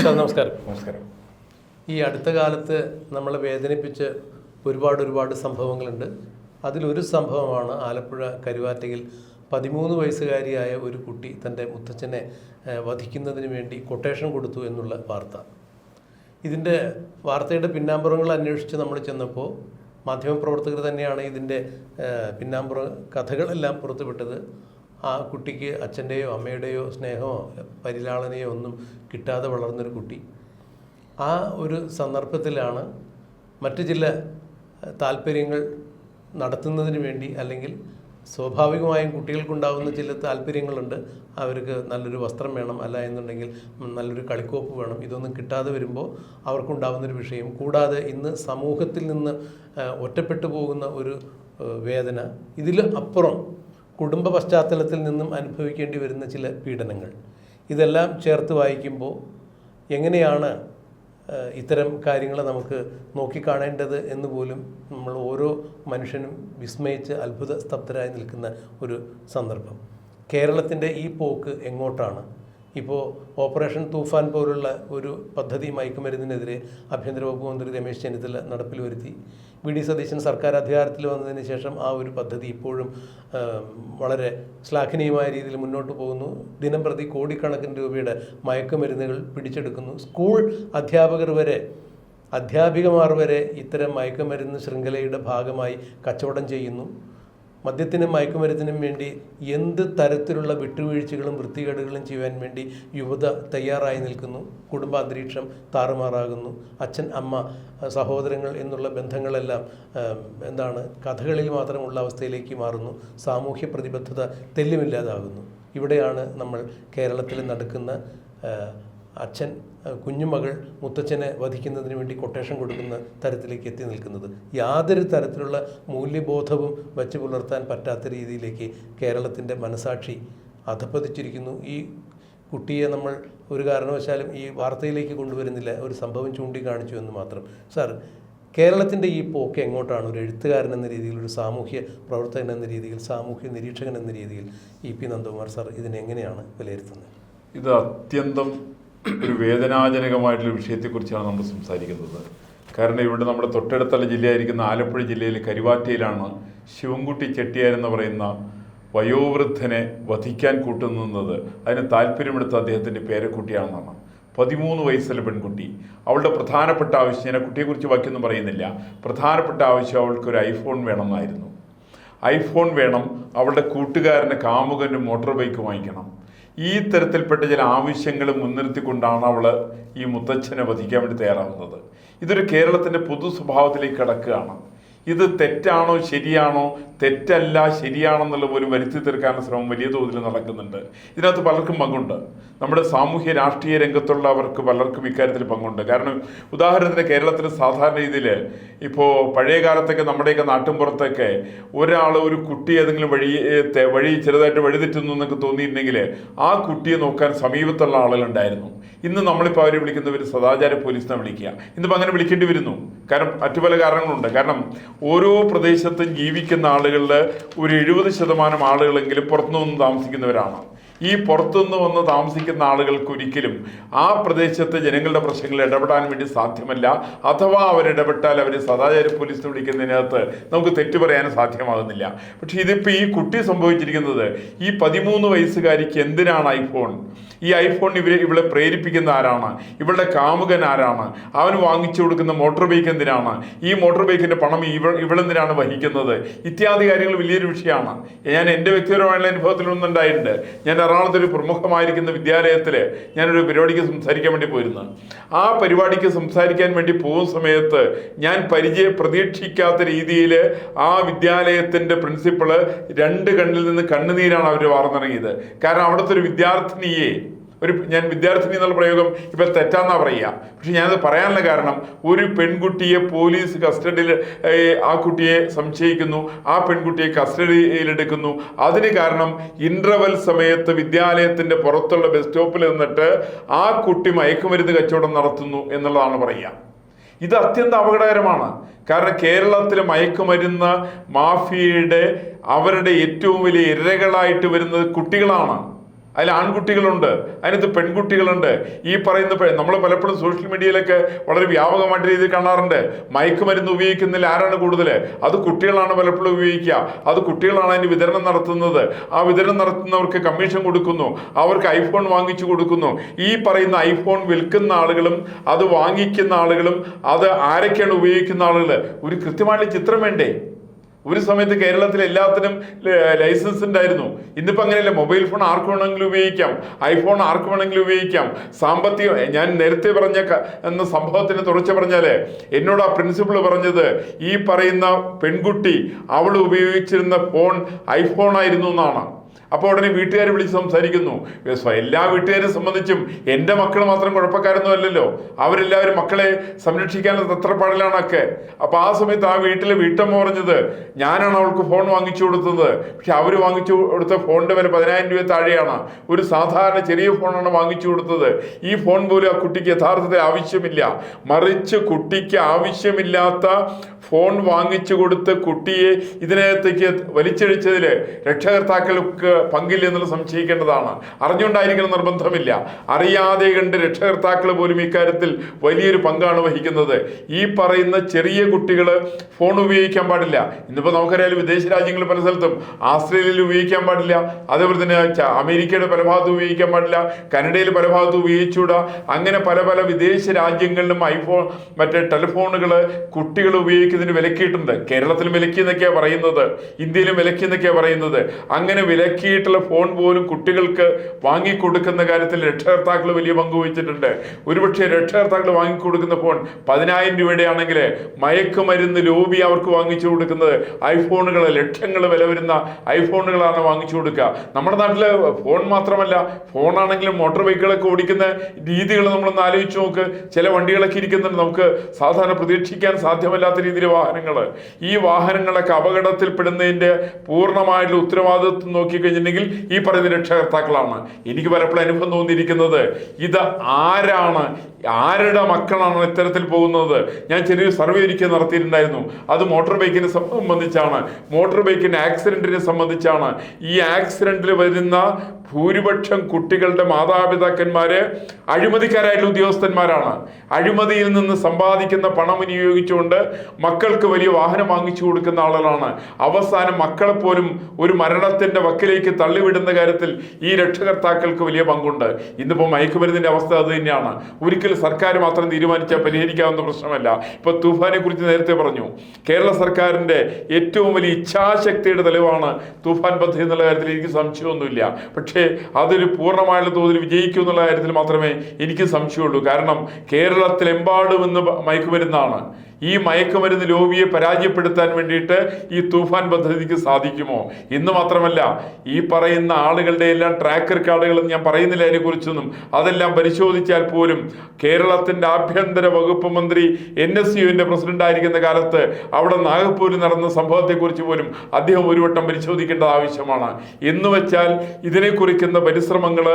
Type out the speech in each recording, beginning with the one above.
നമസ്കാരം. നമസ്കാരം. ഈ അടുത്ത കാലത്ത് നമ്മളെ വേദനിപ്പിച്ച ഒരുപാട് സംഭവങ്ങളുണ്ട്. അതിലൊരു സംഭവമാണ് ആലപ്പുഴ കരുവാറ്റയിൽ 13 വയസ്സുകാരിയായ ഒരു കുട്ടി തൻ്റെ മുത്തച്ഛനെ വധിക്കുന്നതിന് വേണ്ടി കൊട്ടേഷൻ കൊടുത്തു എന്നുള്ള വാർത്ത. ഇതിൻ്റെ വാർത്തയുടെ പിന്നാമ്പുറങ്ങൾ അന്വേഷിച്ച് നമ്മൾ ചെന്നപ്പോൾ മാധ്യമപ്രവർത്തകർ തന്നെയാണ് ഇതിൻ്റെ പിന്നാമ്പുറ കഥകളെല്ലാം പുറത്തുവിട്ടത്. ആ കുട്ടിക്ക് അച്ഛൻ്റെയോ അമ്മയുടെയോ സ്നേഹമോ പരിലാളനയോ ഒന്നും കിട്ടാതെ വളർന്നൊരു കുട്ടി. ആ ഒരു സന്ദർഭത്തിലാണ് മറ്റ് ചില താല്പര്യങ്ങൾ നടത്തുന്നതിന് വേണ്ടി, അല്ലെങ്കിൽ സ്വാഭാവികമായും കുട്ടികൾക്കുണ്ടാകുന്ന ചില താല്പര്യങ്ങളുണ്ട്. അവർക്ക് നല്ലൊരു വസ്ത്രം വേണം, അല്ല എന്നുണ്ടെങ്കിൽ നല്ലൊരു കളിക്കോപ്പ് വേണം. ഇതൊന്നും കിട്ടാതെ വരുമ്പോൾ അവർക്കുണ്ടാകുന്നൊരു വിഷയം. കൂടാതെ ഇന്ന് സമൂഹത്തിൽ നിന്ന് ഒറ്റപ്പെട്ടു പോകുന്ന ഒരു വേദന, ഇതിൽ അപ്പുറം കുടുംബ പശ്ചാത്തലത്തിൽ നിന്നും അനുഭവിക്കേണ്ടി വരുന്ന ചില പീഡനങ്ങൾ, ഇതെല്ലാം ചേർത്ത് വായിക്കുമ്പോൾ എങ്ങനെയാണ് ഇത്തരം കാര്യങ്ങൾ നമുക്ക് നോക്കിക്കാണേണ്ടത് എന്ന് പോലും നമ്മൾ ഓരോ മനുഷ്യനും വിസ്മയിച്ച് അത്ഭുത സ്തബ്ധരായി നിൽക്കുന്ന ഒരു സന്ദർഭം. കേരളത്തിൻ്റെ ഈ പോക്ക് എങ്ങോട്ടാണ്? ഇപ്പോൾ ഓപ്പറേഷൻ തൂഫാൻ പോലുള്ള ഒരു പദ്ധതി മയക്കുമരുന്നിനെതിരെ ആഭ്യന്തര വകുപ്പ് മന്ത്രി രമേശ് ചെന്നിത്തല നടപ്പിൽ വരുത്തി. വി.ഡി. സതീശൻ സർക്കാർ അധികാരത്തിൽ വന്നതിന് ശേഷം ആ ഒരു പദ്ധതി ഇപ്പോഴും വളരെ ശ്ലാഘനീയമായ രീതിയിൽ മുന്നോട്ട് പോകുന്നു. ദിനംപ്രതി കോടിക്കണക്കിന് രൂപയുടെ മയക്കുമരുന്നുകൾ പിടിച്ചെടുക്കുന്നു. സ്കൂൾ അധ്യാപികമാർ വരെ ഇത്തരം മയക്കുമരുന്ന് ശൃംഖലയുടെ ഭാഗമായി കച്ചവടം ചെയ്യുന്നു. മദ്യത്തിനും മയക്കുമരുന്നിനും വേണ്ടി എന്ത് തരത്തിലുള്ള വിട്ടുവീഴ്ചകളും വൃത്തികേടുകളും ചെയ്യാൻ വേണ്ടി യുവത തയ്യാറായി നിൽക്കുന്നു. കുടുംബാന്തരീക്ഷം താറുമാറാകുന്നു. അച്ഛൻ, അമ്മ, സഹോദരങ്ങൾ എന്നുള്ള ബന്ധങ്ങളെല്ലാം കഥകളിൽ മാത്രമുള്ള അവസ്ഥയിലേക്ക് മാറുന്നു. സാമൂഹ്യ പ്രതിബദ്ധത തെല്ലുമില്ലാതാകുന്നു. ഇവിടെയാണ് നമ്മൾ കേരളത്തിൽ നടക്കുന്ന അച്ഛൻ കുഞ്ഞുമകൾ മുത്തച്ഛനെ വധിക്കുന്നതിന് വേണ്ടി കൊട്ടേഷൻ കൊടുക്കുന്ന തരത്തിലേക്ക് എത്തി നിൽക്കുന്നത്. യാതൊരു തരത്തിലുള്ള മൂല്യബോധവും വച്ച് പുലർത്താൻ പറ്റാത്ത രീതിയിലേക്ക് കേരളത്തിൻ്റെ മനസാക്ഷി അധപ്പതിച്ചിരിക്കുന്നു. ഈ കുട്ടിയെ നമ്മൾ ഒരു കാരണവശാലും ഈ വാർത്തയിലേക്ക് കൊണ്ടുവരുന്നില്ല, ഒരു സംഭവം ചൂണ്ടിക്കാണിച്ചു എന്ന് മാത്രം. സാർ, കേരളത്തിൻ്റെ ഈ പോക്ക് എങ്ങോട്ടാണ്? ഒരു എഴുത്തുകാരൻ എന്ന രീതിയിൽ, ഒരു സാമൂഹ്യ പ്രവർത്തകൻ എന്ന രീതിയിൽ, സാമൂഹ്യ നിരീക്ഷകൻ എന്ന രീതിയിൽ ഇ.പി. നന്ദകുമാർ സാർ ഇതിനെങ്ങനെയാണ് വിലയിരുത്തുന്നത്? ഇത് അത്യന്തം ഒരു വേദനാജനകമായിട്ടുള്ള വിഷയത്തെക്കുറിച്ചാണ് നമ്മൾ സംസാരിക്കുന്നത്. കാരണം ഇവിടെ നമ്മുടെ തൊട്ടടുത്തുള്ള ജില്ലയായിരിക്കുന്ന ആലപ്പുഴ ജില്ലയിൽ കരുവാറ്റയിലാണ് ശിവൻകുട്ടി ചെട്ടിയാർ എന്ന് പറയുന്ന വയോവൃദ്ധനെ വധിക്കാൻ കൂട്ടുനിന്നത്. അതിന് താല്പര്യമെടുത്ത അദ്ദേഹത്തിൻ്റെ പേരക്കുട്ടിയാണെന്നാണ്. 13 വയസ്സുള്ള പെൺകുട്ടി. അവളുടെ പ്രധാനപ്പെട്ട ആവശ്യം, ഞാൻ കുട്ടിയെക്കുറിച്ച് ബാക്കിയൊന്നും പറയുന്നില്ല, പ്രധാനപ്പെട്ട ആവശ്യം അവൾക്കൊരു ഐഫോൺ വേണമെന്നായിരുന്നു. ഐഫോൺ വേണം, അവളുടെ കൂട്ടുകാരൻ്റെ കാമുകൻ്റെ മോട്ടോർ ബൈക്ക് വാങ്ങിക്കണം. ഈ തരത്തിൽപ്പെട്ട ചില ആവശ്യങ്ങൾ മുൻനിർത്തിക്കൊണ്ടാണ് അവൾ ഈ മുത്തച്ഛനെ വധിക്കാൻ വേണ്ടി തയ്യാറാവുന്നത്. ഇതൊരു കേരളത്തിൻ്റെ പൊതു സ്വഭാവത്തിലേക്ക് കടക്കുകയാണ്. ഇത് തെറ്റാണോ ശരിയാണോ, തെറ്റല്ല ശരിയാണെന്നുള്ള പോലും വരുത്തി തീർക്കാനുള്ള ശ്രമം വലിയ തോതിൽ നടക്കുന്നുണ്ട്. ഇതിനകത്ത് പലർക്കും പങ്കുണ്ട്. നമ്മുടെ സാമൂഹ്യ രാഷ്ട്രീയ രംഗത്തുള്ളവർക്ക് പലർക്കും ഇക്കാര്യത്തിൽ പങ്കുണ്ട്. കാരണം ഉദാഹരണത്തിന് കേരളത്തിൽ സാധാരണ രീതിയിൽ ഇപ്പോൾ പഴയ കാലത്തൊക്കെ നമ്മുടെയൊക്കെ നാട്ടിൻപുറത്തൊക്കെ ഒരു കുട്ടി ഏതെങ്കിലും വഴി ചെറുതായിട്ട് വഴിതെറ്റുന്നു എന്നൊക്കെ തോന്നിയിട്ടുണ്ടെങ്കിൽ ആ കുട്ടിയെ നോക്കാൻ സമീപത്തുള്ള ആളുകളുണ്ടായിരുന്നു. ഇന്ന് നമ്മളിപ്പോൾ അവരെ വിളിക്കുന്നവർ സദാചാര പോലീസിനെ വിളിക്കുക. ഇന്നിപ്പോൾ അങ്ങനെ വിളിക്കേണ്ടി വരുന്നു. കാരണം മറ്റു പല കാരണങ്ങളുണ്ട്. കാരണം ഓരോ പ്രദേശത്തും ജീവിക്കുന്ന ആളുകളിൽ ഒരു 70% ആളുകളെങ്കിലും പുറത്തുനിന്ന് താമസിക്കുന്നവരാണ്. ഈ പുറത്തുനിന്ന് വന്ന് താമസിക്കുന്ന ആളുകൾക്ക് ഒരിക്കലും ആ പ്രദേശത്തെ ജനങ്ങളുടെ പ്രശ്നങ്ങളിൽ ഇടപെടാൻ വേണ്ടി സാധ്യമല്ല. അഥവാ അവരിടപെട്ടാൽ അവർ സദാചാര പോലീസിനെ വിളിക്കുന്നതിനകത്ത് നമുക്ക് തെറ്റു പറയാനും സാധ്യമാകുന്നില്ല. പക്ഷേ ഇതിപ്പോൾ ഈ കുട്ടി സംഭവിച്ചിരിക്കുന്നത്, ഈ 13 വയസ്സുകാരിക്ക് എന്തിനാണ് ഐഫോൺ? ഈ ഐഫോൺ ഇവളെ പ്രേരിപ്പിക്കുന്ന ആരാണ്? ഇവളുടെ കാമുകൻ ആരാണ്? അവന് വാങ്ങിച്ചു കൊടുക്കുന്ന മോട്ടോർ ബൈക്ക് എന്തിനാണ്? ഈ മോട്ടോർ ബൈക്കിൻ്റെ പണം ഇവളെന്തിനാണ് വഹിക്കുന്നത്? ഇത്യാദി കാര്യങ്ങൾ വലിയൊരു വിഷയമാണ്. ഞാൻ എൻ്റെ വ്യക്തിപരമായുള്ള അനുഭവത്തിലൊന്നും ഉണ്ടായിട്ടുണ്ട്. ഞാൻ എറണാകുളത്തൊരു പ്രമുഖമായിരിക്കുന്ന വിദ്യാലയത്തിൽ ഞാനൊരു പരിപാടിക്ക് സംസാരിക്കാൻ വേണ്ടി പോയിരുന്നു. ആ പരിപാടിക്ക് സംസാരിക്കാൻ വേണ്ടി പോകുന്ന സമയത്ത് ഞാൻ പ്രതീക്ഷിക്കാത്ത രീതിയിൽ ആ വിദ്യാലയത്തിൻ്റെ പ്രിൻസിപ്പള് 2 കണ്ണിൽ നിന്ന് കണ്ണുനീരാണ് അവർ വാർന്നിറങ്ങിയത്. കാരണം അവിടുത്തെ ഒരു വിദ്യാർത്ഥിനിയെ, ഞാൻ വിദ്യാർത്ഥിനി എന്നുള്ള പ്രയോഗം ഇപ്പം തെറ്റാന്നാ പറയുക, പക്ഷെ ഞാനത് പറയാനുള്ള കാരണം, ഒരു പെൺകുട്ടിയെ പോലീസ് കസ്റ്റഡിയിൽ ആ കുട്ടിയെ സംശയിക്കുന്നു, ആ പെൺകുട്ടിയെ കസ്റ്റഡിയിലെടുക്കുന്നു. അതിന് കാരണം ഇന്റർവെൽ സമയത്ത് വിദ്യാലയത്തിൻ്റെ പുറത്തുള്ള ബസ് സ്റ്റോപ്പിൽ നിന്നിട്ട് ആ കുട്ടി മയക്കുമരുന്ന് കച്ചവടം നടത്തുന്നു എന്നുള്ളതാണ് പറയുക. ഇത് അത്യന്തം അപകടകരമാണ്. കാരണം കേരളത്തിലെ മയക്കുമരുന്ന് മാഫിയയുടെ അവരുടെ ഏറ്റവും വലിയ ഇരകളായിട്ട് വരുന്നത് കുട്ടികളാണ്. അതിൽ ആൺകുട്ടികളുണ്ട്, അതിനകത്ത് പെൺകുട്ടികളുണ്ട്. ഈ പറയുന്ന നമ്മൾ പലപ്പോഴും സോഷ്യൽ മീഡിയയിലൊക്കെ വളരെ വ്യാപകമായിട്ട് രീതിയിൽ കാണാറുണ്ട്. മയക്കുമരുന്ന് ഉപയോഗിക്കുന്നതിൽ ആരാണ് കൂടുതൽ? അത് കുട്ടികളാണ് പലപ്പോഴും ഉപയോഗിക്കുക. അത് കുട്ടികളാണ് അതിന് വിതരണം നടത്തുന്നത്. ആ വിതരണം നടത്തുന്നവർക്ക് കമ്മീഷൻ കൊടുക്കുന്നു, അവർക്ക് ഐഫോൺ വാങ്ങിച്ചു കൊടുക്കുന്നു. ഈ പറയുന്ന ഐഫോൺ വിൽക്കുന്ന ആളുകളും അത് വാങ്ങിക്കുന്ന ആളുകളും അത് ആരൊക്കെയാണ് ഉപയോഗിക്കുന്ന ആളുകൾ, ഒരു കൃത്യമായിട്ട് ചിത്രം വേണ്ടേ? ഒരു സമയത്ത് കേരളത്തിൽ എല്ലാത്തിനും ലൈസൻസ് ഉണ്ടായിരുന്നു. ഇന്നിപ്പോൾ അങ്ങനെയല്ല. മൊബൈൽ ഫോൺ ആർക്ക് വേണമെങ്കിലും ഉപയോഗിക്കാം, ഐഫോൺ ആർക്ക് വേണമെങ്കിലും ഉപയോഗിക്കാം. സാമ്പത്തികം, ഞാൻ നേരത്തെ പറഞ്ഞ എന്ന സംഭവത്തിന് തുറച്ചു പറഞ്ഞാൽ എന്നോട് ആ പ്രിൻസിപ്പൾ പറഞ്ഞത് ഈ പറയുന്ന പെൺകുട്ടി അവൾ ഉപയോഗിച്ചിരുന്ന ഫോൺ ഐഫോൺ ആയിരുന്നു എന്നാണ്. അപ്പോൾ ഉടനെ വീട്ടുകാർ വിളിച്ച് സംസാരിക്കുന്നു. എല്ലാ വീട്ടുകാരെ സംബന്ധിച്ചും എൻ്റെ മക്കൾ മാത്രം കുഴപ്പക്കാരൊന്നും അല്ലല്ലോ, അവരെല്ലാവരും മക്കളെ സംരക്ഷിക്കാനുള്ള തത്രപ്പാടിലാണൊക്കെ. അപ്പോൾ ആ സമയത്ത് ആ വീട്ടിലെ വീട്ടമ്മ പറഞ്ഞത് ഞാനാണ് അവൾക്ക് ഫോൺ വാങ്ങിച്ചു കൊടുത്തത്. പക്ഷെ അവർ വാങ്ങിച്ചു കൊടുത്ത ഫോണിൻ്റെ വില 10,000 രൂപ താഴെയാണ്. ഒരു സാധാരണ ചെറിയ ഫോണാണ് വാങ്ങിച്ചു കൊടുത്തത്. ഈ ഫോൺ പോലും ആ കുട്ടിക്ക് യഥാർത്ഥത്തിൽ ആവശ്യമില്ല. മറിച്ച് കുട്ടിക്ക് ആവശ്യമില്ലാത്ത ഫോൺ വാങ്ങിച്ചു കൊടുത്ത് കുട്ടിയെ ഇതിനകത്തേക്ക് വലിച്ചഴിച്ചതിൽ രക്ഷകർത്താക്കൾക്ക് പങ്കില്ല എന്നുള്ളത് സംശയിക്കേണ്ടതാണ്. അറിഞ്ഞുകൊണ്ടായിരിക്കണം നിർബന്ധമില്ല. അറിയാതെ കണ്ട് രക്ഷകർത്താക്കൾ പോലും ഇക്കാര്യത്തിൽ വലിയൊരു പങ്കാണ് വഹിക്കുന്നത്. ഈ പറയുന്ന ചെറിയ കുട്ടികൾ ഫോൺ ഉപയോഗിക്കാൻ പാടില്ല. ഇന്നിപ്പോൾ നമുക്കറിയാം വിദേശ രാജ്യങ്ങളിൽ പല സ്ഥലത്തും, ആസ്ട്രേലിയയിൽ ഉപയോഗിക്കാൻ പാടില്ല, അതേപോലെ തന്നെ അമേരിക്കയുടെ പല ഭാഗത്തും ഉപയോഗിക്കാൻ പാടില്ല, കനഡയിൽ പല ഭാഗത്തും ഉപയോഗിച്ചുകൂടാ. അങ്ങനെ പല പല വിദേശ രാജ്യങ്ങളിലും ഐഫോൺ മറ്റേ ടെലിഫോണുകൾ കുട്ടികൾ ഉപയോഗിക്കുന്നതിന് വിലക്കിയിട്ടുണ്ട്. കേരളത്തിൽ വിലക്കി എന്നൊക്കെയാണ് പറയുന്നത്, ഇന്ത്യയിലും വിലക്കി എന്നൊക്കെയാണ് പറയുന്നത്. അങ്ങനെ വിലക്കിയിട്ടുള്ള ഫോൺ പോലും കുട്ടികൾക്ക് വാങ്ങിക്കൊടുക്കുന്ന കാര്യത്തിൽ രക്ഷകർത്താക്കൾ വലിയ പങ്ക് വഹിച്ചിട്ടുണ്ട്. ഒരുപക്ഷെ രക്ഷകർത്താക്കൾ വാങ്ങിക്കൊടുക്കുന്ന ഫോൺ 10,000 രൂപയുടെ ആണെങ്കിൽ മയക്കുമരുന്ന് ലോബി അവർക്ക് വാങ്ങിച്ചു കൊടുക്കുന്നത് ഐഫോണുകൾ, ലക്ഷങ്ങൾ വില വരുന്ന ഐഫോണുകളാണ് വാങ്ങിച്ചു കൊടുക്കുക. നമ്മുടെ നാട്ടില് ഫോൺ മാത്രമല്ല, ഫോണാണെങ്കിലും മോട്ടോർ ബൈക്കുകളൊക്കെ ഓടിക്കുന്ന രീതികൾ നമ്മളൊന്ന് ആലോചിച്ച് നോക്ക്. ചില വണ്ടികളൊക്കെ ഇരിക്കുന്നുണ്ട് നമുക്ക് സാധാരണ പ്രതീക്ഷിക്കാൻ സാധ്യമല്ലാത്ത രീതിയിൽ വാഹനങ്ങൾ. ഈ വാഹനങ്ങളൊക്കെ അപകടത്തിൽപ്പെടുന്നതിൻ്റെ പൂർണ്ണമായിട്ടുള്ള ഉത്തരവാദിത്വം നോക്കിക്കഴിഞ്ഞിട്ടുണ്ടെങ്കിൽ ഈ പറയുന്ന രക്ഷകർത്താക്കളാണ്. എനിക്ക് പലപ്പോഴും അനുഭവം തോന്നിയിരിക്കുന്നത്, ഇത് ആരുടെ മക്കളാണ് ഇത്തരത്തിൽ പോകുന്നത്? ഞാൻ ചെറിയൊരു സർവേ ഒരിക്കൽ നടത്തിയിട്ടുണ്ടായിരുന്നു. അത് മോട്ടോർ ബൈക്കിനെ സംബന്ധിച്ചാണ്, മോട്ടോർ ബൈക്കിന്റെ ആക്സിഡന്റിനെ സംബന്ധിച്ചാണ്. ഈ ആക്സിഡന്റിൽ വരുന്ന ഭൂരിപക്ഷം കുട്ടികളുടെ മാതാപിതാക്കന്മാര് അഴിമതിക്കാരായിട്ടുള്ള ഉദ്യോഗസ്ഥന്മാരാണ്. അഴിമതിയിൽ നിന്ന് സമ്പാദിക്കുന്ന പണം വിനിയോഗിച്ചുകൊണ്ട് മക്കൾക്ക് വലിയ വാഹനം വാങ്ങിച്ചു കൊടുക്കുന്ന ആളുകളാണ്. അവസാനം മക്കളെ പോലും ഒരു മരണത്തിന്റെ വക്കിലേക്ക് തള്ളിവിടുന്ന കാര്യത്തിൽ ഈ രക്ഷകർത്താക്കൾക്ക് വലിയ പങ്കുണ്ട്. ഇന്നിപ്പോൾ മയക്കുമരുന്നിന്റെ അവസ്ഥ അത് തന്നെയാണ്. ഒരിക്കലും സർക്കാർ മാത്രം തീരുമാനിച്ചാൽ പരിഹരിക്കാവുന്ന പ്രശ്നമല്ല. ഇപ്പൊ തൂഫാനെ കുറിച്ച് നേരത്തെ പറഞ്ഞു. കേരള സർക്കാരിന്റെ ഏറ്റവും വലിയ ഇച്ഛാശക്തിയുടെ തെളിവാണ് തൂഫാൻ പദ്ധതി എന്നുള്ള കാര്യത്തിൽ എനിക്ക് സംശയമൊന്നുമില്ല. പക്ഷേ അതൊരു പൂർണ്ണമായുള്ള തോതിൽ വിജയിക്കും എന്നുള്ള കാര്യത്തിൽ മാത്രമേ എനിക്ക് സംശയമുള്ളൂ. കാരണം കേരളത്തിലെമ്പാടും ഇന്ന് മയക്കുമരുന്നാണ്. ഈ മയക്കുമരുന്ന് ലോബിയെ പരാജയപ്പെടുത്താൻ വേണ്ടിയിട്ട് ഈ തൂഫാൻ പദ്ധതിക്ക് സാധിക്കുമോ? ഇന്ന് മാത്രമല്ല, ഈ പറയുന്ന ആളുകളുടെ എല്ലാം ട്രാക്കർ കാർഡുകളെന്ന് ഞാൻ പറയുന്നില്ല അതിനെക്കുറിച്ചൊന്നും. അതെല്ലാം പരിശോധിച്ചാൽ പോലും കേരളത്തിൻ്റെ ആഭ്യന്തര വകുപ്പ് മന്ത്രി NSUവിൻ്റെ പ്രസിഡന്റ് ആയിരിക്കുന്ന കാലത്ത് അവിടെ നാഗപ്പൂരിൽ നടന്ന സംഭവത്തെക്കുറിച്ച് പോലും അദ്ദേഹം ഒരു വട്ടം പരിശോധിക്കേണ്ടത് ആവശ്യമാണ്. എന്ന് വെച്ചാൽ ഇതിനെ കുറിക്കുന്ന പരിശ്രമങ്ങൾ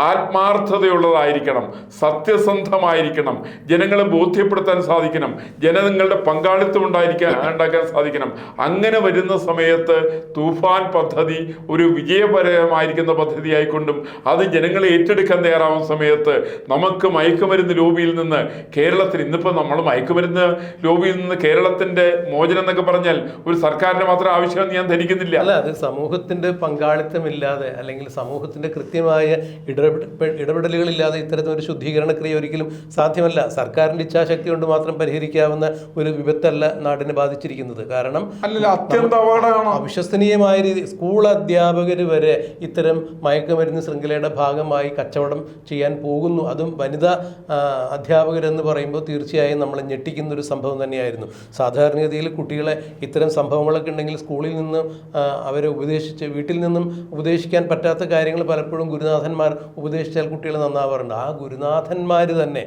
ആത്മാർത്ഥതയുള്ളതായിരിക്കണം, സത്യസന്ധമായിരിക്കണം, ജനങ്ങളെ ബോധ്യപ്പെടുത്താൻ സാധിക്കണം, ജനങ്ങളുടെ പങ്കാളിത്തം ഉണ്ടാക്കാൻ സാധിക്കണം. അങ്ങനെ വരുന്ന സമയത്ത് തൂഫാൻ പദ്ധതി ഒരു വിജയപരമായിരിക്കുന്ന പദ്ധതിയായിക്കൊണ്ടും അത് ജനങ്ങളെ ഏറ്റെടുക്കാൻ തയ്യാറാവുന്ന സമയത്ത് നമുക്ക് മയക്കുമരുന്ന് ലോബിയിൽ നിന്ന് കേരളത്തിൽ, ഇന്നിപ്പോൾ നമ്മൾ മയക്കുമരുന്ന് ലോബിയിൽ നിന്ന് കേരളത്തിന്റെ മോചനം എന്നൊക്കെ പറഞ്ഞാൽ ഒരു സർക്കാരിന്റെ മാത്രം ആവശ്യമെന്ന് ഞാൻ ധരിക്കുന്നില്ല. അല്ല, അത് സമൂഹത്തിന്റെ പങ്കാളിത്തമില്ലാതെ അല്ലെങ്കിൽ സമൂഹത്തിന്റെ കൃത്യമായ ഇടപെടലുകളില്ലാതെ ഇത്തരത്തിലൊരു ശുദ്ധീകരണ ക്രിയ ഒരിക്കലും സാധ്യമല്ല. സർക്കാരിന്റെ ഇച്ഛാശക്തി കൊണ്ട് മാത്രം പരിഹരിക്കാവുന്ന ഒരു വിപത്തല്ല നാടിനെ ബാധിച്ചിരിക്കുന്നത്. കാരണം അവിശ്വസനീയമായ രീതി സ്കൂൾ അധ്യാപകർ വരെ ഇത്തരം മയക്കുമരുന്ന് ശൃംഖലയുടെ ഭാഗമായി കച്ചവടം ചെയ്യാൻ പോകുന്നു. അതും വനിതാ അധ്യാപകരെന്ന് പറയുമ്പോൾ തീർച്ചയായും നമ്മളെ ഞെട്ടിക്കുന്ന ഒരു സംഭവം തന്നെയായിരുന്നു. സാധാരണഗതിയിൽ കുട്ടികളെ ഇത്തരം സംഭവങ്ങളൊക്കെ ഉണ്ടെങ്കിൽ സ്കൂളിൽ നിന്നും അവരെ ഉപദേശിച്ച്, വീട്ടിൽ നിന്നും ഉപദേശിക്കാൻ പറ്റാത്ത കാര്യങ്ങൾ പലപ്പോഴും ഗുരുനാഥന്മാർ ഉപദേശിച്ചാൽ കുട്ടികൾ നന്നാവാറുണ്ട്. ആ ഗുരുനാഥന്മാർ തന്നെ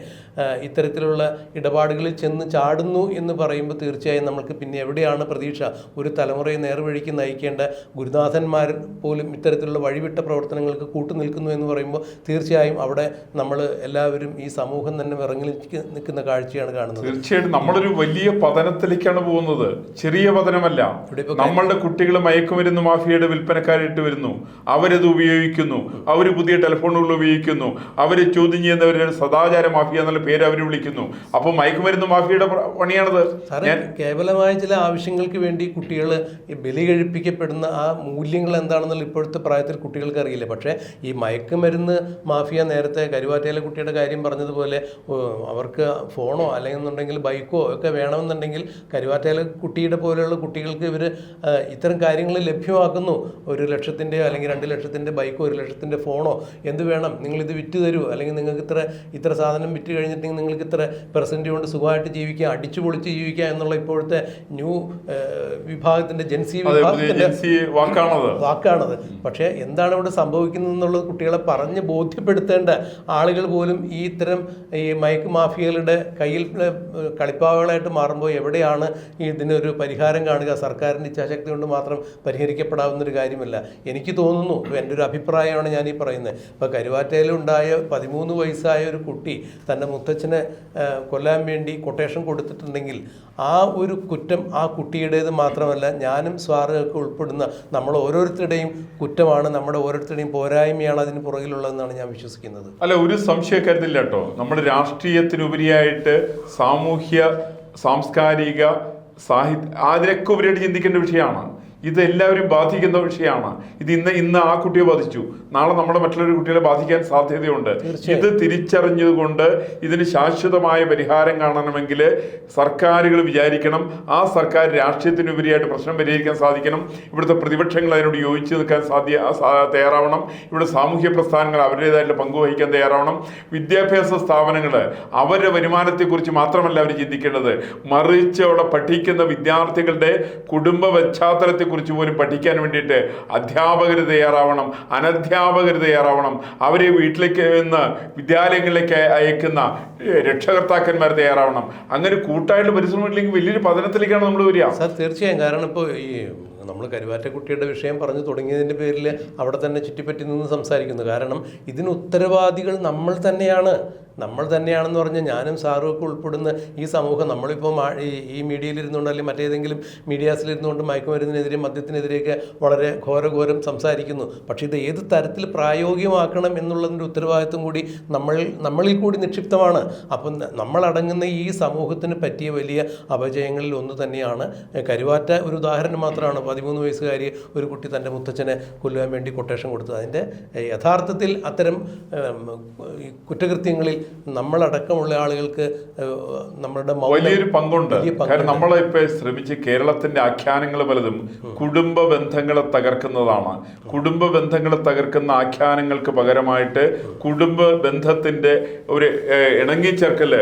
ഇത്തരത്തിലുള്ള ഇടപാടുകളിൽ ചെന്ന് ചാടുന്നു എന്ന് പറയുമ്പോൾ തീർച്ചയായും നമുക്ക് പിന്നെ എവിടെയാണ് പ്രതീക്ഷ? ഒരു തലമുറയെ നേർവഴിക്ക് നയിക്കേണ്ട ഗുരുനാഥന്മാർ പോലും ഇത്തരത്തിലുള്ള വഴിവിട്ട പ്രവർത്തനങ്ങൾക്ക് കൂട്ടുനിൽക്കുന്നു എന്ന് പറയുമ്പോൾ തീർച്ചയായും അവിടെ നമ്മൾ എല്ലാവരും ഈ സമൂഹം തന്നെ ഇറങ്ങി നിൽക്കുന്ന കാഴ്ചയാണ് കാണുന്നത്. തീർച്ചയായിട്ടും നമ്മളൊരു വലിയ പതനത്തിലേക്കാണ് പോകുന്നത്. ചെറിയ പതനമല്ല. നമ്മളുടെ കുട്ടികൾ മയക്കുമരുന്ന് മാഫിയയുടെ വിൽപ്പനക്കാരായിട്ട് വരുന്നു, അവരത് ഉപയോഗിക്കുന്നു, അവർ പുതിയ ടെലിഫോണുകൾ ഉപയോഗിക്കുന്നു, അവര് ചോദ്യം ചെയ്യുന്നവരുടെ സദാചാര മാഫിയ എന്നുള്ള പേര് അവർ വിളിക്കുന്നു. അപ്പോൾ മയക്കുമരുന്ന് മാഫിയയുടെ പണിയാണത്. കേവലമായ ചില ആവശ്യങ്ങൾക്ക് വേണ്ടി കുട്ടികൾ ബലി കഴിപ്പിക്കപ്പെടുന്ന ആ മൂല്യങ്ങൾ എന്താണെന്നുള്ള ഇപ്പോഴത്തെ പ്രായത്തിൽ കുട്ടികൾക്ക് അറിയില്ല. പക്ഷേ ഈ മയക്കുമരുന്ന് മാഫിയ, നേരത്തെ കരുവാറ്റയിലെ കുട്ടിയുടെ കാര്യം പറഞ്ഞതുപോലെ, അവർക്ക് ഫോണോ അല്ലെങ്കിൽ ബൈക്കോ ഒക്കെ വേണമെന്നുണ്ടെങ്കിൽ കരുവാറ്റയിലെ കുട്ടിയുടെ പോലെയുള്ള കുട്ടികൾക്ക് ഇവർ ഇത്തരം കാര്യങ്ങൾ ലഭ്യമാക്കുന്നു. 1 ലക്ഷത്തിൻ്റെ അല്ലെങ്കിൽ 2 ലക്ഷത്തിൻ്റെ ബൈക്കോ 1 ലക്ഷത്തിൻ്റെ ഫോണോ എന്ത് വേണം, നിങ്ങളിത് വിറ്റ് തരൂ, അല്ലെങ്കിൽ നിങ്ങൾക്ക് ഇത്ര സാധനം വിറ്റ് കഴിഞ്ഞിട്ടുണ്ടെങ്കിൽ നിങ്ങൾക്ക് ഇത്ര പെർസെൻറ്റ് കൊണ്ട് സുഖമായിട്ട് ജീവിക്കുക, അടിച്ചു പൊളിച്ച് ജീവിക്കുക എന്നുള്ള ഇപ്പോഴത്തെ ന്യൂ വിഭാഗത്തിൻ്റെ ജെൻസി വിഭാഗത്തിൻ്റെ വാക്കാണത്. പക്ഷേ എന്താണ് ഇവിടെ സംഭവിക്കുന്നത് എന്നുള്ളത് കുട്ടികളെ പറഞ്ഞ് ബോധ്യപ്പെടുത്തേണ്ട ആളുകൾ പോലും ഈ ഇത്തരം ഈ മയക്ക് മാഫിയകളുടെ കയ്യിൽ കളിപ്പാവകളായിട്ട് മാറുമ്പോൾ എവിടെയാണ് ഇതിനൊരു പരിഹാരം കാണുക? സർക്കാരിൻ്റെ ഇച്ഛാശക്തി കൊണ്ട് മാത്രം പരിഹരിക്കപ്പെടാവുന്നൊരു കാര്യമല്ല. എനിക്ക് തോന്നുന്നു, എൻ്റെ ഒരു അഭിപ്രായമാണ് ഞാൻ ഈ പറയുന്നത്. ഇപ്പോൾ കരുവാറ്റയിലുണ്ടായ 13 വയസ്സായ ഒരു കുട്ടി തൻ്റെ മുത്തച്ഛനെ കൊല്ലാൻ വേണ്ടി കൊട്ടേഷൻ കൊടുത്തിട്ടുണ്ടെങ്കിൽ ആ ഒരു കുറ്റം ആ കുട്ടിയുടേത് മാത്രമല്ല, ഞാനും സ്വാറുമൊക്കെ ഉൾപ്പെടുന്ന നമ്മൾ ഓരോരുത്തരുടെയും കുറ്റമാണ്, നമ്മുടെ ഓരോരുത്തരുടെയും പോരായ്മയാണ് അതിന് പുറകിലുള്ളതെന്നാണ് ഞാൻ വിശ്വസിക്കുന്നത്. അല്ല, ഒരു സംശയക്കാര്യത്തില്ല കേട്ടോ. നമ്മുടെ രാഷ്ട്രീയത്തിനുപരിയായിട്ട് സാമൂഹ്യ, സാംസ്കാരിക, സാഹിത്യ അതിനൊക്കെ ഉപരിയായിട്ട് ചിന്തിക്കേണ്ട വിഷയമാണ്. ഇത് എല്ലാവരും ബാധിക്കുന്ന വിഷയമാണ്. ഇത് ഇന്ന് ആ കുട്ടിയെ ബാധിച്ചു, നാളെ നമ്മുടെ മറ്റുള്ളൊരു കുട്ടികളെ ബാധിക്കാൻ സാധ്യതയുണ്ട്. ഇത് തിരിച്ചറിഞ്ഞുകൊണ്ട് ഇതിന് ശാശ്വതമായ പരിഹാരം കാണണമെങ്കിൽ സർക്കാരുകൾ വിചാരിക്കണം. ആ സർക്കാർ രാഷ്ട്രീയത്തിനുപരിയായിട്ട് പ്രശ്നം പരിഹരിക്കാൻ സാധിക്കണം. ഇവിടുത്തെ പ്രതിപക്ഷങ്ങൾ അതിനോട് യോജിച്ച് നിൽക്കാൻ തയ്യാറാവണം. ഇവിടെ സാമൂഹ്യ പ്രസ്ഥാനങ്ങൾ അവരുടേതായിട്ടുള്ള പങ്കുവഹിക്കാൻ തയ്യാറാവണം. വിദ്യാഭ്യാസ സ്ഥാപനങ്ങൾ അവരുടെ വരുമാനത്തെക്കുറിച്ച് മാത്രമല്ല അവർ ചിന്തിക്കേണ്ടത്, മറിച്ച് അവിടെ പഠിക്കുന്ന വിദ്യാർത്ഥികളുടെ കുടുംബ പശ്ചാത്തലത്തെ കുറിച്ച് പോലും പഠിക്കാൻ വേണ്ടിയിട്ട് അധ്യാപകർ തയ്യാറാവണം, അനധ്യാപകർ തയ്യാറാവണം. അവരെ വീട്ടിലേക്ക് നിന്ന് വിദ്യാലയങ്ങളിലേക്ക് അയക്കുന്ന രക്ഷകർത്താക്കന്മാർ തയ്യാറാവണം. അങ്ങനെ കൂട്ടായിട്ട് പരിശ്രമത്തിലേക്ക് വലിയൊരു പതനത്തിലേക്കാണ് നമ്മൾ വരിക. സാർ തീർച്ചയായും. കാരണം ഇപ്പോൾ ഈ നമ്മൾ കരുവാറ്റക്കുട്ടിയുടെ വിഷയം പറഞ്ഞു തുടങ്ങിയതിൻ്റെ പേരിൽ അവിടെ തന്നെ ചുറ്റിപ്പറ്റി നിന്ന് സംസാരിക്കുന്നു. കാരണം ഇതിന് ഉത്തരവാദികൾ നമ്മൾ തന്നെയാണെന്ന് പറഞ്ഞാൽ ഞാനും സാറും ഒക്കെ ഉൾപ്പെടുന്ന ഈ സമൂഹം, നമ്മളിപ്പോൾ ഈ മീഡിയയിലിരുന്നുകൊണ്ട് അല്ലെങ്കിൽ മറ്റേതെങ്കിലും മീഡിയാസിലിരുന്നുകൊണ്ട് മയക്കുമരുന്നിനെതിരെ മദ്യത്തിനെതിരെയൊക്കെ വളരെ ഘോരം സംസാരിക്കുന്നു. പക്ഷേ ഇത് ഏത് തരത്തിൽ പ്രായോഗികമാക്കണം എന്നുള്ളതിൻ്റെ ഉത്തരവാദിത്വം കൂടി നമ്മളിൽ കൂടി നിക്ഷിപ്തമാണ്. അപ്പം നമ്മളടങ്ങുന്ന ഈ സമൂഹത്തിന് പറ്റിയ വലിയ അപജയങ്ങളിൽ ഒന്ന് തന്നെയാണ് കരുവാറ്റ. ഒരു ഉദാഹരണം മാത്രമാണ്. 13 വയസ്സുകാരി ഒരു കുട്ടി തൻ്റെ മുത്തച്ഛനെ കൊല്ലുവാൻ വേണ്ടി കൊട്ടേഷൻ കൊടുത്തത്. അതിൻ്റെ യഥാർത്ഥത്തിൽ അത്തരം കുറ്റകൃത്യങ്ങളിൽ നമ്മളടക്കമുള്ള ആളുകൾക്ക് നമ്മളുടെ വലിയൊരു പങ്കുണ്ട്. കാരണം നമ്മളിപ്പോൾ ശ്രമിച്ച് കേരളത്തിന്റെ ആഖ്യാനങ്ങൾ പലതും കുടുംബ ബന്ധങ്ങളെ തകർക്കുന്നതാണ്. കുടുംബ ബന്ധങ്ങളെ തകർക്കുന്ന ആഖ്യാനങ്ങൾക്ക് പകരമായിട്ട് കുടുംബ ബന്ധത്തിന്റെ ഒരു ഇണങ്ങിച്ചേർക്കല്,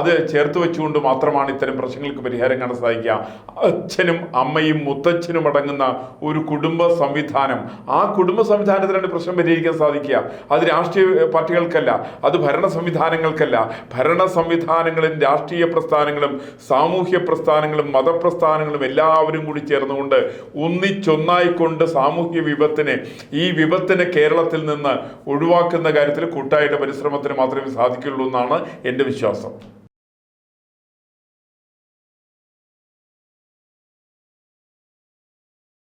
അത് ചേർത്ത് വെച്ചുകൊണ്ട് മാത്രമാണ് ഇത്തരം പ്രശ്നങ്ങൾക്ക് പരിഹാരം കാണാൻ സാധിക്കുക. അച്ഛനും അമ്മയും മുത്തച്ഛനും അടങ്ങുന്ന ഒരു കുടുംബ സംവിധാനം, ആ കുടുംബ സംവിധാനത്തിലാണ് പ്രശ്നം പരിഹരിക്കാൻ സാധിക്കുക. അത് രാഷ്ട്രീയ പാർട്ടികൾക്കല്ല, അത് ഭരണ സംവിധാനങ്ങൾക്കല്ല. ഭരണ സംവിധാനങ്ങളും രാഷ്ട്രീയ പ്രസ്ഥാനങ്ങളും സാമൂഹ്യ പ്രസ്ഥാനങ്ങളും മതപ്രസ്ഥാനങ്ങളും എല്ലാവരും കൂടി ചേർന്നുകൊണ്ട് ഒന്നിച്ചൊന്നായിക്കൊണ്ട് സാമൂഹ്യ ഈ വിപത്തിനെ കേരളത്തിൽ നിന്ന് ഒഴിവാക്കുന്ന കാര്യത്തിൽ കൂട്ടായിട്ട് പരിശ്രമത്തിന് മാത്രമേ സാധിക്കുള്ളൂ എന്നാണ് എൻ്റെ വിശ്വാസം.